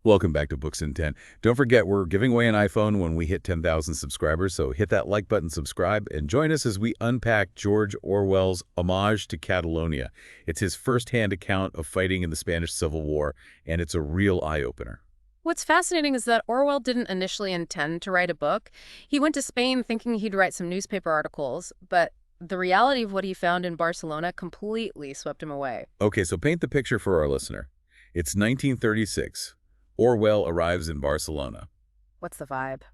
Welcome back to Books in 10. Don't forget, we're giving away an iPhone when we hit 10,000 subscribers, so hit that like button, subscribe, and join us as we unpack George Orwell's Homage to Catalonia. It's his first-hand account of fighting in the Spanish Civil War, and it's a real eye-opener. What's fascinating is that Orwell didn't initially intend to write a book. He went to Spain thinking he'd write some newspaper articles, but the reality of what he found in Barcelona completely swept him away. Okay, so paint the picture for our listener. It's 1936. Orwell arrives in Barcelona. What's the vibe?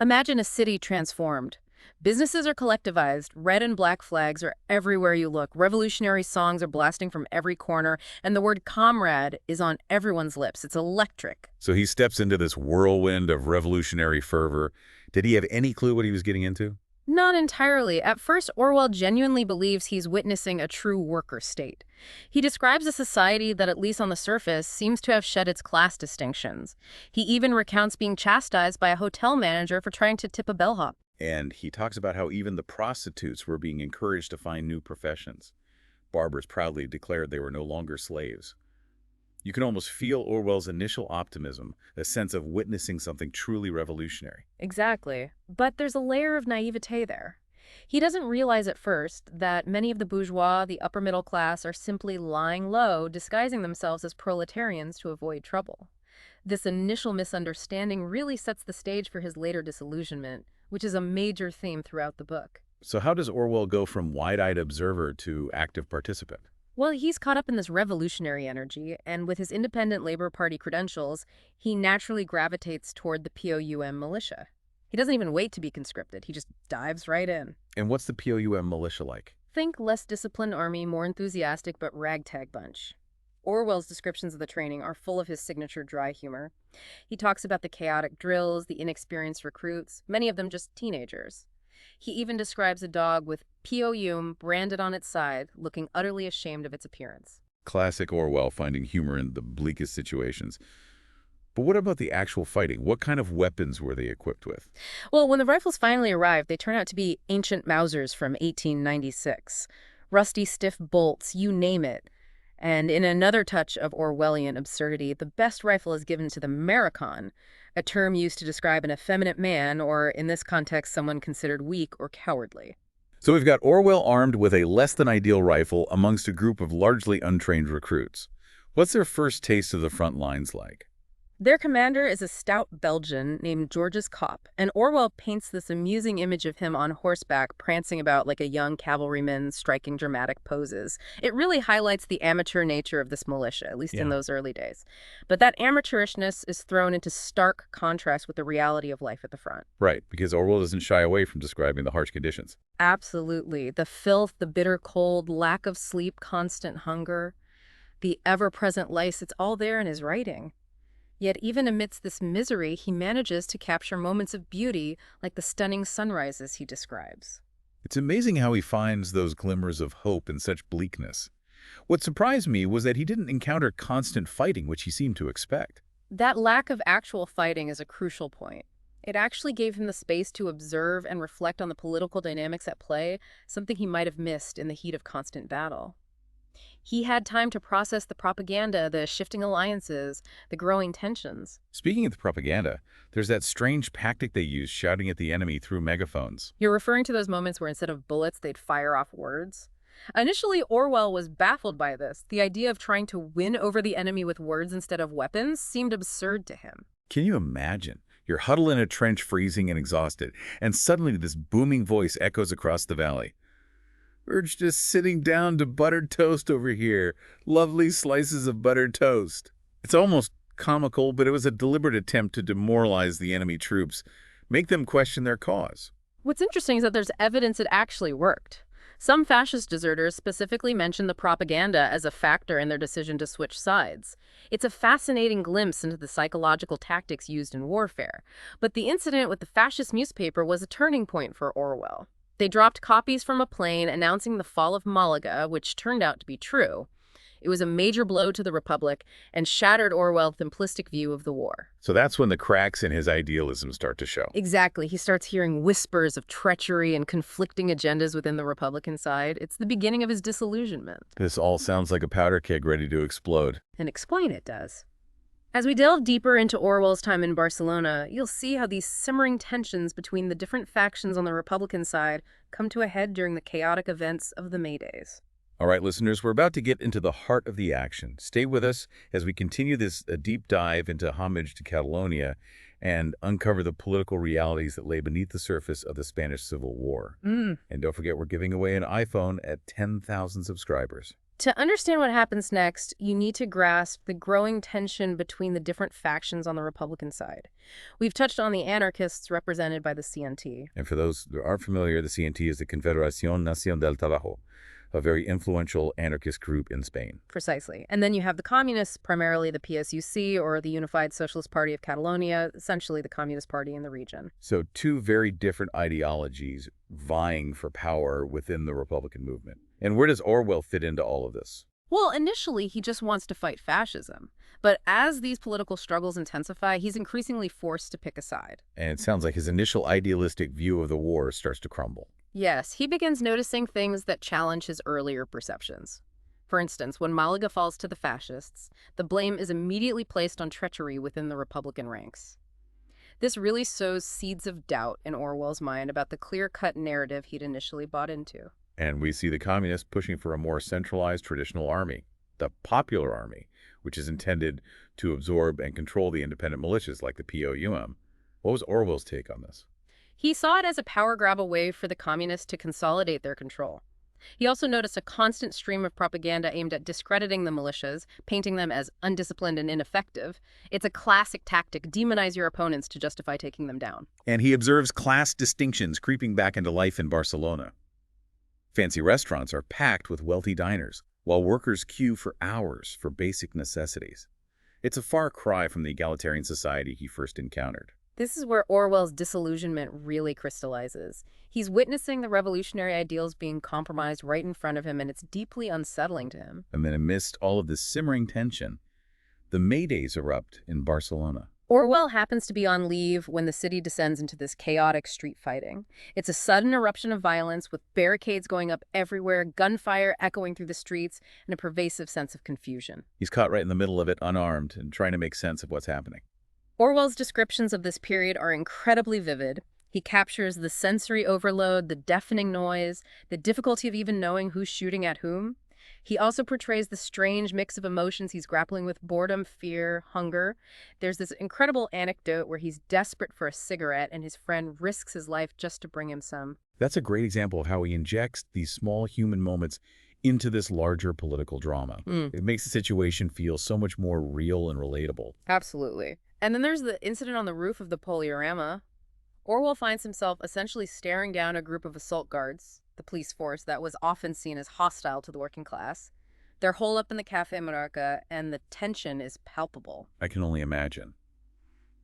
Imagine a city transformed. Businesses are collectivized, red and black flags are everywhere you look, revolutionary songs are blasting from every corner, and the word comrade is on everyone's lips. It's electric. So he steps into this whirlwind of revolutionary fervor. Did he have any clue what he was getting into? Not entirely. At first, Orwell genuinely believes he's witnessing a true worker state. He describes a society that, at least on the surface, seems to have shed its class distinctions. He even recounts being chastised by a hotel manager for trying to tip a bellhop. And he talks about how even the prostitutes were being encouraged to find new professions. Barbers proudly declared they were no longer slaves. You can almost feel Orwell's initial optimism, a sense of witnessing something truly revolutionary. Exactly. But there's a layer of naivete there. He doesn't realize at first that many of the bourgeois, the upper middle class, are simply lying low, disguising themselves as proletarians to avoid trouble. This initial misunderstanding really sets the stage for his later disillusionment, which is a major theme throughout the book. So how does Orwell go from wide-eyed observer to active participant? Well, he's caught up in this revolutionary energy, and with his independent Labor Party credentials, he naturally gravitates toward the POUM militia. He doesn't even wait to be conscripted, he just dives right in. And what's the POUM militia like? Think less disciplined army, more enthusiastic, but ragtag bunch. Orwell's descriptions of the training are full of his signature dry humor. He talks about the chaotic drills, the inexperienced recruits, many of them just teenagers. He even describes a dog with POUM branded on its side, looking utterly ashamed of its appearance. Classic Orwell, finding humor in the bleakest situations. But what about the actual fighting? What kind of weapons were they equipped with? Well, when the rifles finally arrived, they turn out to be ancient Mausers from 1896. Rusty, stiff bolts, you name it. And in another touch of Orwellian absurdity, the best rifle is given to the American, a term used to describe an effeminate man, or in this context, someone considered weak or cowardly. So we've got Orwell armed with a less-than-ideal rifle amongst a group of largely untrained recruits. What's their first taste of the front lines like? Their commander is a stout Belgian named Georges Kopp, and Orwell paints this amusing image of him on horseback, prancing about like a young cavalryman, striking dramatic poses. It really highlights the amateur nature of this militia, at least in those early days. But that amateurishness is thrown into stark contrast with the reality of life at the front. Right, because Orwell doesn't shy away from describing the harsh conditions. Absolutely. The filth, the bitter cold, lack of sleep, constant hunger, the ever-present lice, it's all there in his writing. Yet even amidst this misery, he manages to capture moments of beauty like the stunning sunrises he describes. It's amazing how he finds those glimmers of hope in such bleakness. What surprised me was that he didn't encounter constant fighting, which he seemed to expect. That lack of actual fighting is a crucial point. It actually gave him the space to observe and reflect on the political dynamics at play, something he might have missed in the heat of constant battle. He had time to process the propaganda, the shifting alliances, the growing tensions. Speaking of the propaganda, there's that strange tactic they use, shouting at the enemy through megaphones. You're referring to those moments where instead of bullets, they'd fire off words? Initially, Orwell was baffled by this. The idea of trying to win over the enemy with words instead of weapons seemed absurd to him. Can you imagine? You're huddled in a trench, freezing and exhausted, and suddenly this booming voice echoes across the valley. We're just sitting down to buttered toast over here. Lovely slices of buttered toast. It's almost comical, but it was a deliberate attempt to demoralize the enemy troops, make them question their cause. What's interesting is that there's evidence it actually worked. Some fascist deserters specifically mention the propaganda as a factor in their decision to switch sides. It's a fascinating glimpse into the psychological tactics used in warfare. But the incident with the fascist newspaper was a turning point for Orwell. They dropped copies from a plane announcing the fall of Malaga, which turned out to be true. It was a major blow to the Republic and shattered Orwell's simplistic view of the war. So that's when the cracks in his idealism start to show. Exactly. He starts hearing whispers of treachery and conflicting agendas within the Republican side. It's the beginning of his disillusionment. This all sounds like a powder keg ready to explode. And explain it does. As we delve deeper into Orwell's time in Barcelona, you'll see how these simmering tensions between the different factions on the Republican side come to a head during the chaotic events of the May Days. All right, listeners, we're about to get into the heart of the action. Stay with us as we continue this deep dive into Homage to Catalonia and uncover the political realities that lay beneath the surface of the Spanish Civil War. And don't forget, we're giving away an iPhone at 10,000 subscribers. To understand what happens next, you need to grasp the growing tension between the different factions on the Republican side. We've touched on the anarchists represented by the CNT. And for those who aren't familiar, the CNT is the Confederación Nacional del Trabajo, a very influential anarchist group in Spain. Precisely. And then you have the communists, primarily the PSUC, or the Unified Socialist Party of Catalonia, essentially the Communist Party in the region. So two very different ideologies vying for power within the Republican movement. And where does Orwell fit into all of this? Well, initially, he just wants to fight fascism. But as these political struggles intensify, he's increasingly forced to pick a side. And it sounds like his initial idealistic view of the war starts to crumble. Yes, he begins noticing things that challenge his earlier perceptions. For instance, when Malaga falls to the fascists, the blame is immediately placed on treachery within the Republican ranks. This really sows seeds of doubt in Orwell's mind about the clear-cut narrative he'd initially bought into. And we see the communists pushing for a more centralized traditional army, the Popular Army, which is intended to absorb and control the independent militias like the POUM. What was Orwell's take on this? He saw it as a power grab way for the communists to consolidate their control. He also noticed a constant stream of propaganda aimed at discrediting the militias, painting them as undisciplined and ineffective. It's a classic tactic, demonize your opponents to justify taking them down. And he observes class distinctions creeping back into life in Barcelona. Fancy restaurants are packed with wealthy diners, while workers queue for hours for basic necessities. It's a far cry from the egalitarian society he first encountered. This is where Orwell's disillusionment really crystallizes. He's witnessing the revolutionary ideals being compromised right in front of him, and it's deeply unsettling to him. And then amidst all of this simmering tension, the May Days erupt in Barcelona. Orwell happens to be on leave when the city descends into this chaotic street fighting. It's a sudden eruption of violence with barricades going up everywhere, gunfire echoing through the streets, and a pervasive sense of confusion. He's caught right in the middle of it, unarmed, and trying to make sense of what's happening. Orwell's descriptions of this period are incredibly vivid. He captures the sensory overload, the deafening noise, the difficulty of even knowing who's shooting at whom. He also portrays the strange mix of emotions he's grappling with: boredom, fear, hunger. There's this incredible anecdote where he's desperate for a cigarette and his friend risks his life just to bring him some. That's a great example of how he injects these small human moments into this larger political drama. It makes the situation feel so much more real and relatable. Absolutely. And then there's the incident on the roof of the Poliorama. Orwell finds himself essentially staring down a group of assault guards, the police force that was often seen as hostile to the working class. They're holed up in the Café Maraca, and the tension is palpable. I can only imagine.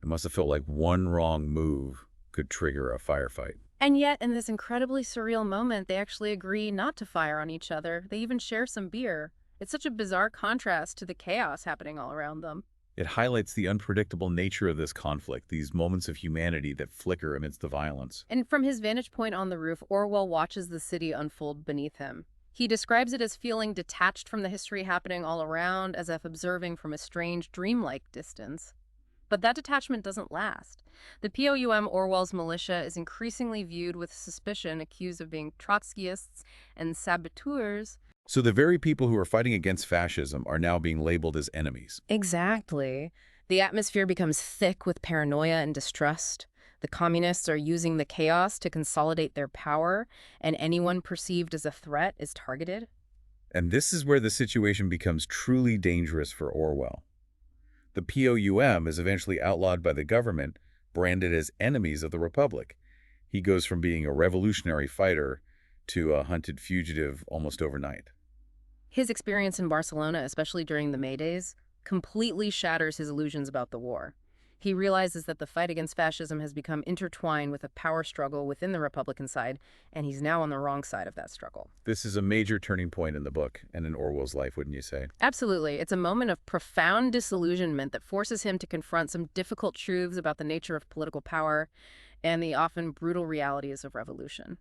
It must have felt like one wrong move could trigger a firefight. And yet, in this incredibly surreal moment, they actually agree not to fire on each other. They even share some beer. It's such a bizarre contrast to the chaos happening all around them. It highlights the unpredictable nature of this conflict, these moments of humanity that flicker amidst the violence. And from his vantage point on the roof, Orwell watches the city unfold beneath him. He describes it as feeling detached from the history happening all around, as if observing from a strange, dreamlike distance. But that detachment doesn't last. The POUM, Orwell's militia, is increasingly viewed with suspicion, accused of being Trotskyists and saboteurs. So the very people who are fighting against fascism are now being labeled as enemies. Exactly. The atmosphere becomes thick with paranoia and distrust. The communists are using the chaos to consolidate their power, and anyone perceived as a threat is targeted. And this is where the situation becomes truly dangerous for Orwell. The POUM is eventually outlawed by the government, branded as enemies of the Republic. He goes from being a revolutionary fighter to a hunted fugitive almost overnight. His experience in Barcelona, especially during the May Days, completely shatters his illusions about the war. He realizes that the fight against fascism has become intertwined with a power struggle within the Republican side, and he's now on the wrong side of that struggle. This is a major turning point in the book and in Orwell's life, wouldn't you say? Absolutely. It's a moment of profound disillusionment that forces him to confront some difficult truths about the nature of political power and the often brutal realities of revolution.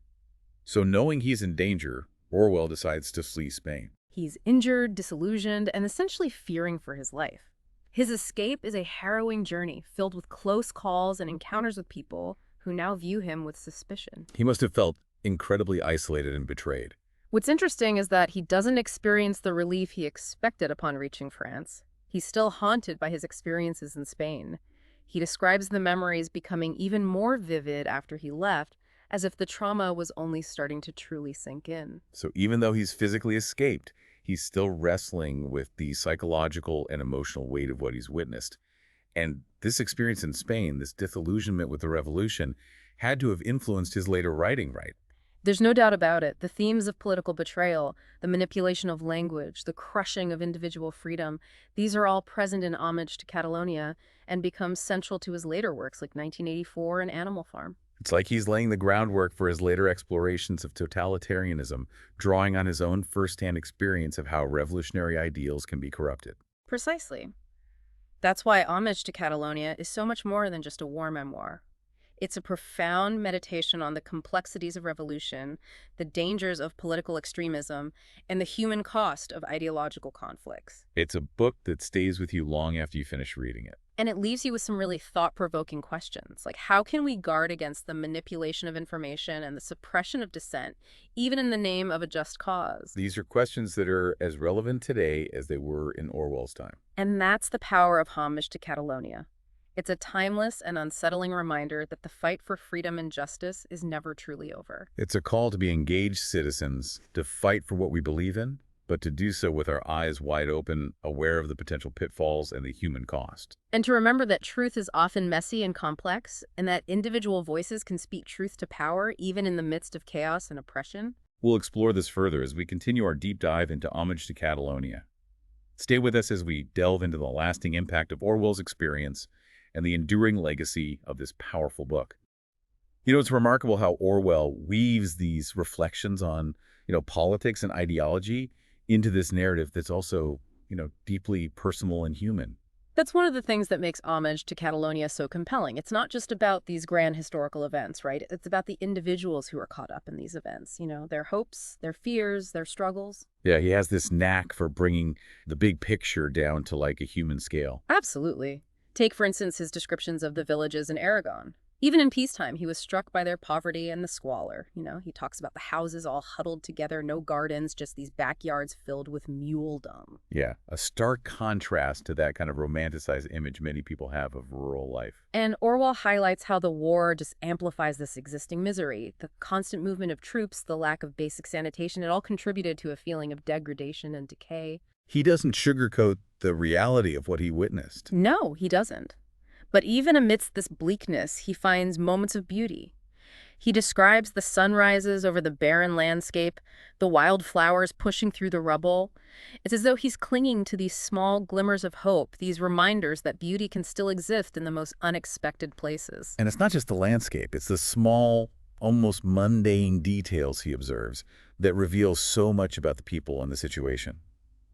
So knowing he's in danger, Orwell decides to flee Spain. He's injured, disillusioned, and essentially fearing for his life. His escape is a harrowing journey filled with close calls and encounters with people who now view him with suspicion. He must have felt incredibly isolated and betrayed. What's interesting is that he doesn't experience the relief he expected upon reaching France. He's still haunted by his experiences in Spain. He describes the memories becoming even more vivid after he left, as if the trauma was only starting to truly sink in. So even though he's physically escaped, he's still wrestling with the psychological and emotional weight of what he's witnessed. And this experience in Spain, this disillusionment with the revolution, had to have influenced his later writing, right? There's no doubt about it. The themes of political betrayal, the manipulation of language, the crushing of individual freedom, these are all present in Homage to Catalonia and become central to his later works like 1984 and Animal Farm. It's like he's laying the groundwork for his later explorations of totalitarianism, drawing on his own firsthand experience of how revolutionary ideals can be corrupted. Precisely. That's why Homage to Catalonia is so much more than just a war memoir. It's a profound meditation on the complexities of revolution, the dangers of political extremism, and the human cost of ideological conflicts. It's a book that stays with you long after you finish reading it. And it leaves you with some really thought-provoking questions, like how can we guard against the manipulation of information and the suppression of dissent, even in the name of a just cause? These are questions that are as relevant today as they were in Orwell's time. And that's the power of Homage to Catalonia. It's a timeless and unsettling reminder that the fight for freedom and justice is never truly over. It's a call to be engaged citizens, to fight for what we believe in, but to do so with our eyes wide open, aware of the potential pitfalls and the human cost. And to remember that truth is often messy and complex, and that individual voices can speak truth to power even in the midst of chaos and oppression. We'll explore this further as we continue our deep dive into Homage to Catalonia. Stay with us as we delve into the lasting impact of Orwell's experience and the enduring legacy of this powerful book. You know, it's remarkable how Orwell weaves these reflections on, politics and ideology into this narrative that's also, deeply personal and human. That's one of the things that makes Homage to Catalonia so compelling. It's not just about these grand historical events, right? It's about the individuals who are caught up in these events, their hopes, their fears, their struggles. Yeah, he has this knack for bringing the big picture down to like a human scale. Absolutely. Take, for instance, his descriptions of the villages in Aragon. Even in peacetime, he was struck by their poverty and the squalor. He talks about the houses all huddled together, no gardens, just these backyards filled with mule dung. Yeah, a stark contrast to that kind of romanticized image many people have of rural life. And Orwell highlights how the war just amplifies this existing misery. The constant movement of troops, the lack of basic sanitation, it all contributed to a feeling of degradation and decay. He doesn't sugarcoat the reality of what he witnessed. No, he doesn't. But even amidst this bleakness, he finds moments of beauty. He describes the sunrises over the barren landscape, the wild flowers pushing through the rubble. It's as though he's clinging to these small glimmers of hope, these reminders that beauty can still exist in the most unexpected places. And it's not just the landscape, it's the small, almost mundane details he observes that reveal so much about the people and the situation.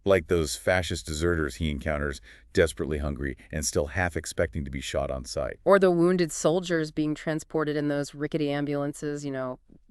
Like those fascist deserters he encounters, desperately hungry and still half expecting to be shot on sight. Or the wounded soldiers being transported in those rickety ambulances,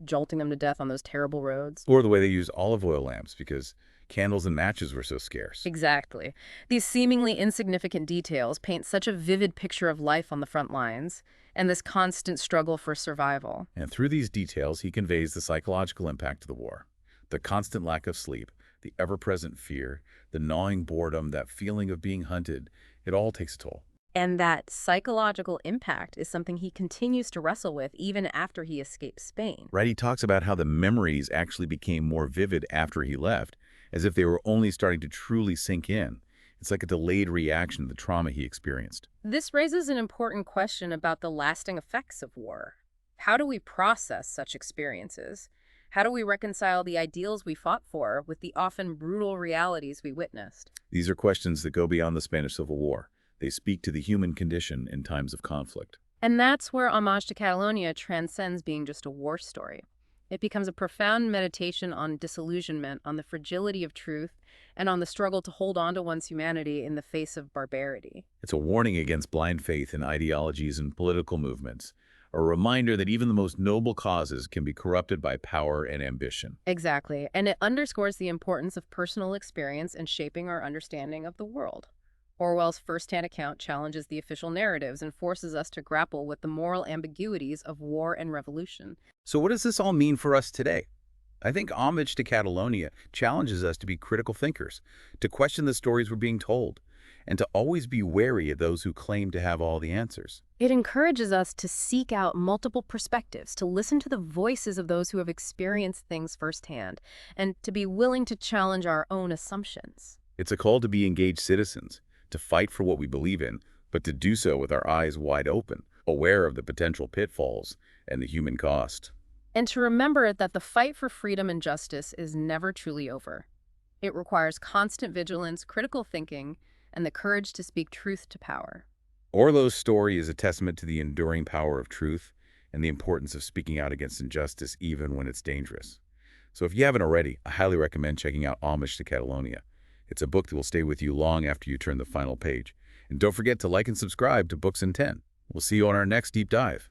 jolting them to death on those terrible roads. Or the way they use olive oil lamps because candles and matches were so scarce. Exactly. These seemingly insignificant details paint such a vivid picture of life on the front lines and this constant struggle for survival. And through these details, he conveys the psychological impact of the war, the constant lack of sleep, the ever-present fear, the gnawing boredom, that feeling of being hunted. It all takes a toll. And that psychological impact is something he continues to wrestle with even after he escapes Spain. Right, he talks about how the memories actually became more vivid after he left, as if they were only starting to truly sink in. It's like a delayed reaction to the trauma he experienced. This raises an important question about the lasting effects of war. How do we process such experiences? How do we reconcile the ideals we fought for with the often brutal realities we witnessed? These are questions that go beyond the Spanish Civil War. They speak to the human condition in times of conflict. And that's where Homage to Catalonia transcends being just a war story. It becomes a profound meditation on disillusionment, on the fragility of truth, and on the struggle to hold on to one's humanity in the face of barbarity. It's a warning against blind faith in ideologies and political movements, a reminder that even the most noble causes can be corrupted by power and ambition. Exactly, and it underscores the importance of personal experience in shaping our understanding of the world. Orwell's first-hand account challenges the official narratives and forces us to grapple with the moral ambiguities of war and revolution. So what does this all mean for us today? I think Homage to Catalonia challenges us to be critical thinkers, to question the stories we're being told, and to always be wary of those who claim to have all the answers. It encourages us to seek out multiple perspectives, to listen to the voices of those who have experienced things firsthand, and to be willing to challenge our own assumptions. It's a call to be engaged citizens, to fight for what we believe in, but to do so with our eyes wide open, aware of the potential pitfalls and the human cost. And to remember that the fight for freedom and justice is never truly over. It requires constant vigilance, critical thinking, and the courage to speak truth to power. Orwell's story is a testament to the enduring power of truth and the importance of speaking out against injustice even when it's dangerous. So if you haven't already, I highly recommend checking out Homage to Catalonia. It's a book that will stay with you long after you turn the final page. And don't forget to like and subscribe to Books in 10. We'll see you on our next deep dive.